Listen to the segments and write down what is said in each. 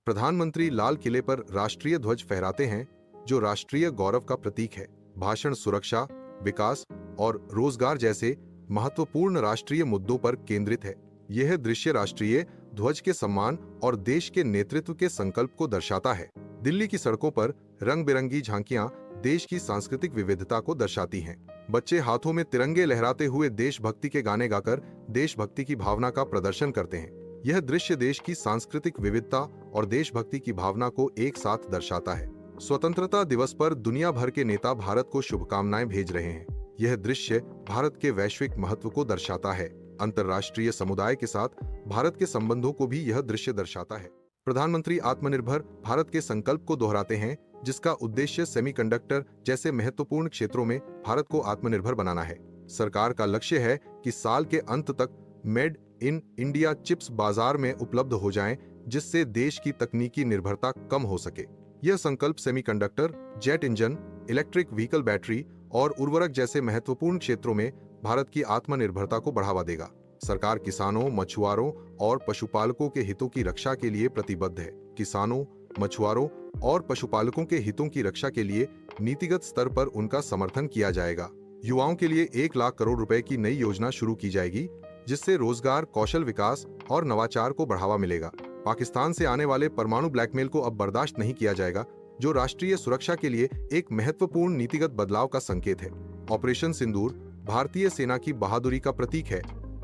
प्रधानमंत्री लाल किले पर राष्ट्रीय ध्वज फहराते हैं, जो राष्ट्रीय गौरव का प्रतीक है। भाषण सुरक्षा, विकास और रोजगार जैसे महत्वपूर्ण राष्ट्रीय मुद्दों पर केंद्रित है। यह दृश्य राष्ट्रीय ध्वज के सम्मान और देश के नेतृत्व के संकल्प को दर्शाता है। दिल्ली की सड़कों पर रंग बिरंगी झांकियां देश की सांस्कृतिक विविधता को दर्शाती हैं। बच्चे हाथों में तिरंगे लहराते हुए देशभक्ति के गाने गाकर देशभक्ति की भावना का प्रदर्शन करते हैं। यह दृश्य देश की सांस्कृतिक विविधता और देशभक्ति की भावना को एक साथ दर्शाता है। स्वतंत्रता दिवस पर दुनिया भर के नेता भारत को शुभकामनाएं भेज रहे हैं। यह दृश्य भारत के वैश्विक महत्व को दर्शाता है। अंतर्राष्ट्रीय समुदाय के साथ भारत के संबंधों को भी यह दृश्य दर्शाता है। प्रधानमंत्री आत्मनिर्भर भारत के संकल्प को दोहराते हैं, जिसका उद्देश्य सेमीकंडक्टर जैसे महत्वपूर्ण क्षेत्रों में भारत को आत्मनिर्भर बनाना है। सरकार का लक्ष्य है कि साल के अंत तक मेड इन इंडिया चिप्स बाजार में उपलब्ध हो जाएं, जिससे देश की तकनीकी निर्भरता कम हो सके। यह संकल्प semiconductor, jet engine, electric vehicle battery और उर्वरक जैसे महत्वपूर्ण क्षेत्रों में भारत की आत्मनिर्भरता को बढ़ावा देगा। सरकार किसानों, मछुआरों और पशुपालकों के हितों की रक्षा के लिए प्रतिबद्ध है। किसानों, मछुआरों और पशुपालकों के हितों की रक्षा के लिए नीतिगत स्तर पर उनका समर्थन किया जाएगा। युवाओं के लिए 1 लाख करोड़ रुपए की नई योजना शुरू की जाएगी, जिससे रोजगार, कौशल विकास और नवाचार को बढ़ावा मिलेगा। पाकिस्तान से आने वाले परमाणु ब्लैकमेल को अब बर्दाश्त नहीं किया जाएगा, जो राष्ट्रीय सुरक्षा के लिए एक महत्वपूर्ण नीतिगत बदलाव का संकेत है। ऑपरेशन सिंदूर भारतीय सेना की बहादुरी का प्रतीक है,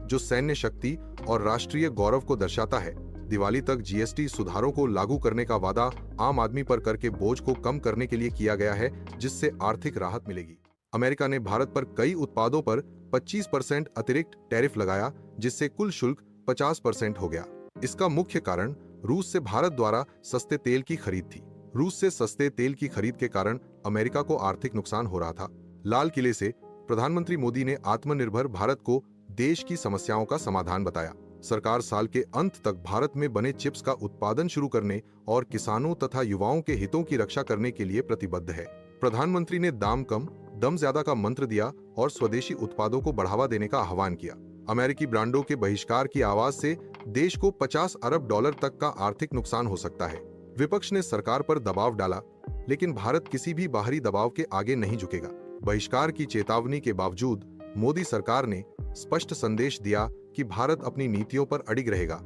जो सैन्य शक्ति और राष्ट्रीय गौरव को दर्शाता है। दिवाली तक जीएसटी सुधारों को लागू करने का वादा आम आदमी पर कर के बोझ को कम करने के लिए किया गया है, जिससे आर्थिक राहत मिलेगी। अमेरिका ने भारत पर कई उत्पादों पर 25% अतिरिक्त टैरिफ लगाया, जिससे कुल शुल्क 50% हो गया। इसका मुख्य कारण रूस से भारत द्वारा सस्ते तेल की खरीद थी। रूस से सस्ते तेल की खरीद के कारण अमेरिका को आर्थिक नुकसान हो रहा था। लाल किले से प्रधानमंत्री मोदी ने आत्मनिर्भर भारत को देश की समस्याओं का समाधान बताया। सरकार साल के अंत तक भारत में बने चिप्स का उत्पादन शुरू करने और किसानों तथा युवाओं के हितों की रक्षा करने के लिए प्रतिबद्ध है। प्रधानमंत्री ने दाम कम, दम ज्यादा का मंत्र दिया और स्वदेशी उत्पादों को बढ़ावा देने का आह्वान किया। अमेरिकी ब्रांडों के बहिष्कार की आवाज से देश को 50 अरब डॉलर तक का आर्थिक नुकसान हो सकता है। विपक्ष ने सरकार पर दबाव डाला, लेकिन भारत किसी भी बाहरी दबाव के आगे नहीं झुकेगा। बहिष्कार की चेतावनी के बावजूद मोदी सरकार ने स्पष्ट संदेश दिया कि भारत अपनी नीतियों पर अडिग रहेगा।